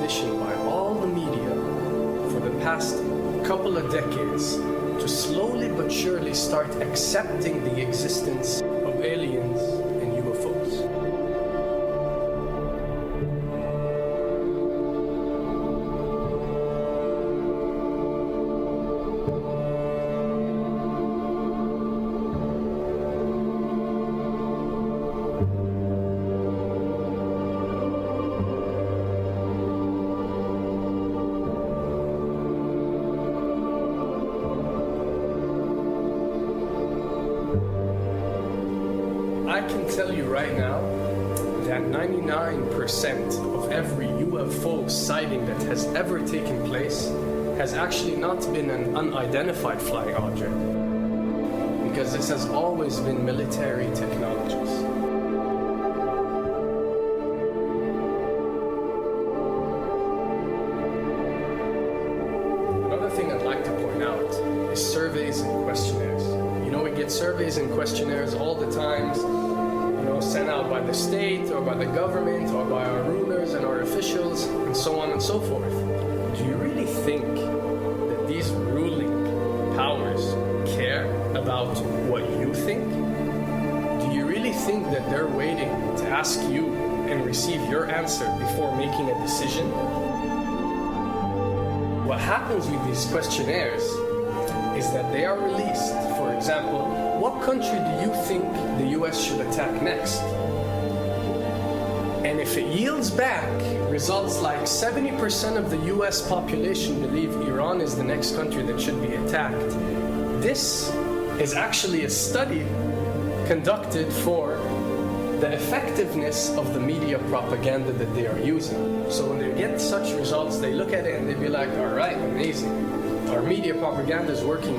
position by all the media for the past couple of decades to slowly but surely start accepting the existence of aliens and UFOs. I can tell you right now that 99% of every UFO sighting that has ever taken place has actually not been an unidentified flying object, because this has always been military technologies. Another thing I'd like to point out is surveys and questionnaires. You know, we get surveys and questionnaires all the time, sent out by the state or by the government or by our rulers and our officials and so on and so forth. Do you really think that these ruling powers care about what you think? Do you really think that they're waiting to ask you and receive your answer before making a decision? What happens with these questionnaires is that they are released. For example, what country do you think the US should attack next? And if it yields back results like 70% of the US population believe Iran is the next country that should be attacked, this is actually a study conducted for the effectiveness of the media propaganda that they are using. So when they get such results, they look at it and they be like, all right, amazing. Our media propaganda is working.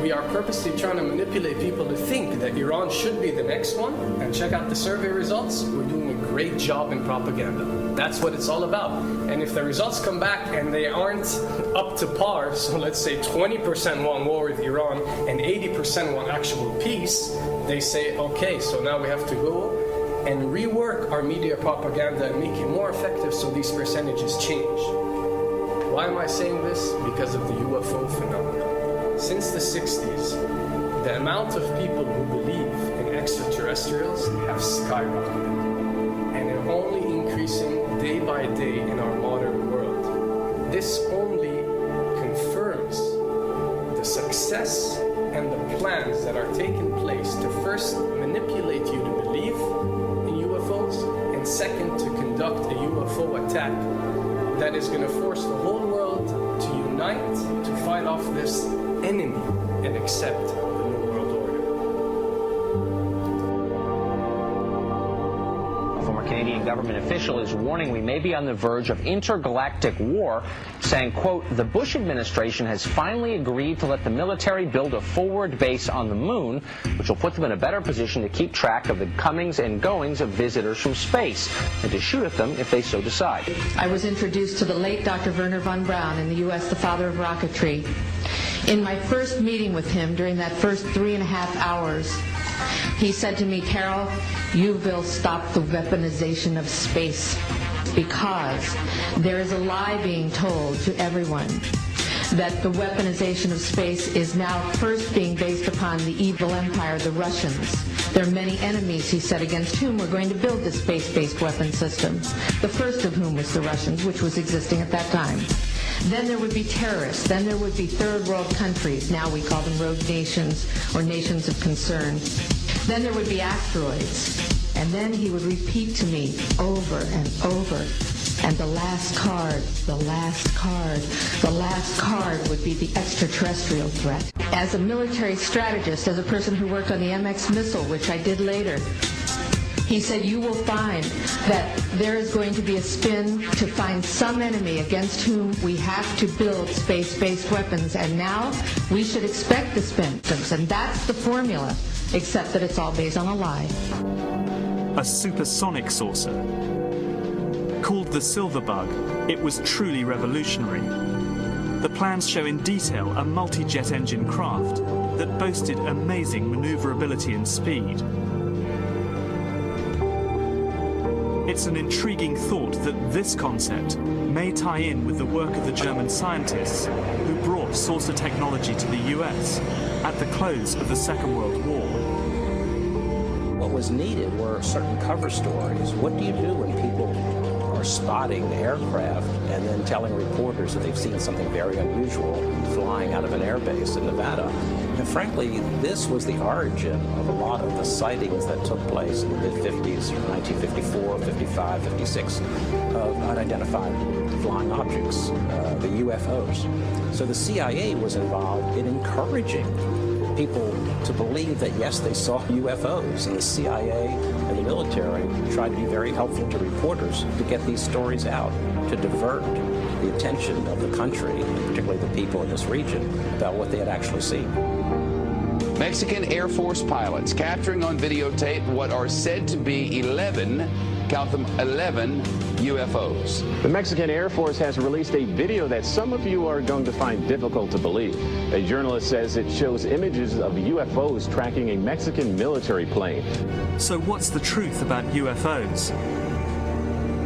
We are purposely trying to manipulate people to think that Iran should be the next one, and check out the survey results. We're doing a great job in propaganda. That's what it's all about. And if the results come back and they aren't up to par, so let's say 20% want war with Iran and 80% want actual peace, they say, okay, so now we have to go and rework our media propaganda and make it more effective so these percentages change. Why am I saying this? Because of the UFO phenomenon. Since the 60s, the amount of people who believe in extraterrestrials have skyrocketed, and they're only increasing day by day in our modern world. This only confirms the success and the plans that are taking place to first manipulate you to believe in UFOs, and second, to conduct a UFO attack that is going to force the whole world to unite to fight off this enemy and accept the New World Order. A former Canadian government official is warning we may be on the verge of intergalactic war, saying, quote, the Bush administration has finally agreed to let the military build a forward base on the moon, which will put them in a better position to keep track of the comings and goings of visitors from space, and to shoot at them if they so decide. I was introduced to the late Dr. Wernher von Braun in the U.S., the father of rocketry. In my first meeting with him, during that first 3.5 hours, he said to me, Carol, you will stop the weaponization of space, because there is a lie being told to everyone that the weaponization of space is now first being based upon the evil empire, the Russians. There are many enemies, he said, against whom we're going to build this space-based weapon system, the first of whom was the Russians, which was existing at that time. Then there would be terrorists. Then there would be third world countries. Now we call them rogue nations or nations of concern. Then there would be asteroids. And then he would repeat to me over and over, and the last card, the last card, the last card would be the extraterrestrial threat. As a military strategist, as a person who worked on the MX missile, which I did later, he said, you will find that there is going to be a spin to find some enemy against whom we have to build space-based weapons, and now we should expect the spin. And that's the formula, except that it's all based on a lie. A supersonic saucer. Called the Silver Bug, it was truly revolutionary. The plans show in detail a multi-jet engine craft that boasted amazing maneuverability and speed. It's an intriguing thought that this concept may tie in with the work of the German scientists who brought saucer technology to the US at the close of the Second World War. What was needed were certain cover stories. What do you do when people are spotting aircraft and then telling reporters that they've seen something very unusual flying out of an airbase in Nevada? And frankly, this was the origin of a lot of the sightings that took place in the mid-50s, 1954, 55, 56, of unidentified flying objects, the UFOs. So the CIA was involved in encouraging people to believe that, yes, they saw UFOs, and the CIA and the military tried to be very helpful to reporters to get these stories out, to divert the attention of the country, and particularly the people in this region, about what they had actually seen. Mexican Air Force pilots capturing on videotape what are said to be 11, count them, 11 UFOs. The Mexican Air Force has released a video that some of you are going to find difficult to believe. A journalist says it shows images of UFOs tracking a Mexican military plane. So what's the truth about UFOs?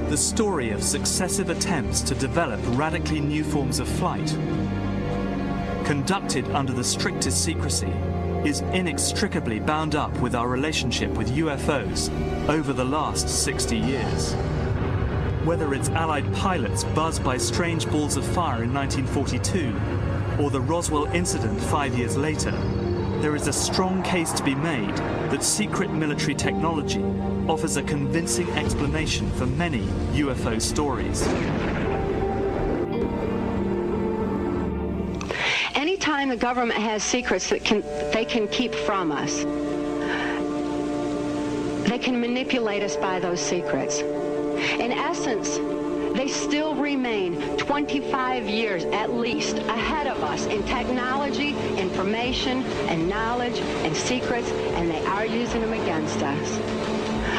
The story of successive attempts to develop radically new forms of flight, conducted under the strictest secrecy, is inextricably bound up with our relationship with UFOs over the last 60 years. Whether it's Allied pilots buzzed by strange balls of fire in 1942, or the Roswell incident 5 years later, there is a strong case to be made that secret military technology offers a convincing explanation for many UFO stories. Anytime the government has secrets that they can keep from us, they can manipulate us by those secrets. In essence, they still remain 25 years at least ahead of us in technology, information, and knowledge, and secrets, and they are using them against us.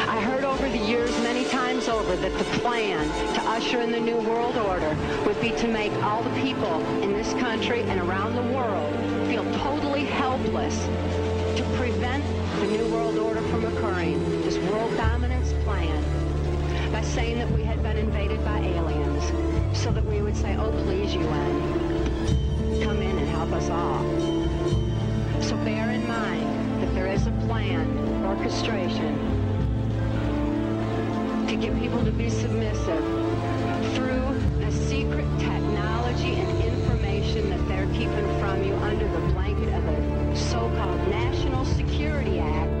I heard over the years many times over that the plan to usher in the New World Order would be to make all the people in this country and around the world feel totally helpless to prevent the New World Order from occurring, this world dominance plan, by saying that we had been invaded by aliens, so that we would say, oh, please, UN, come in and help us all. So bear in mind that there is a planned orchestration to get people to be submissive through the secret technology and information that they're keeping from you under the blanket of the so-called National Security Act.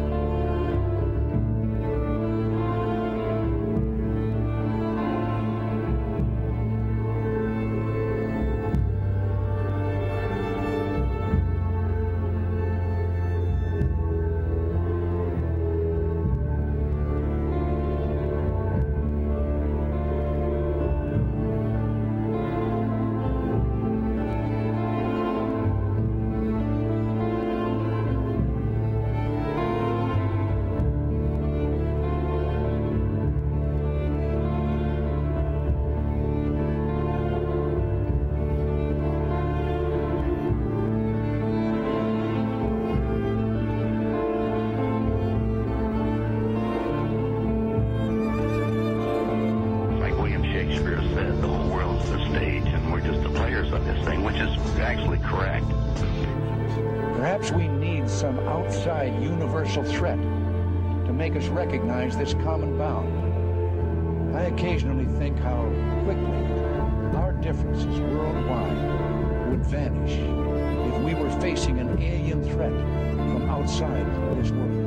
Perhaps we need some outside universal threat to make us recognize this common bound. I occasionally think how quickly our differences worldwide would vanish if we were facing an alien threat from outside this world.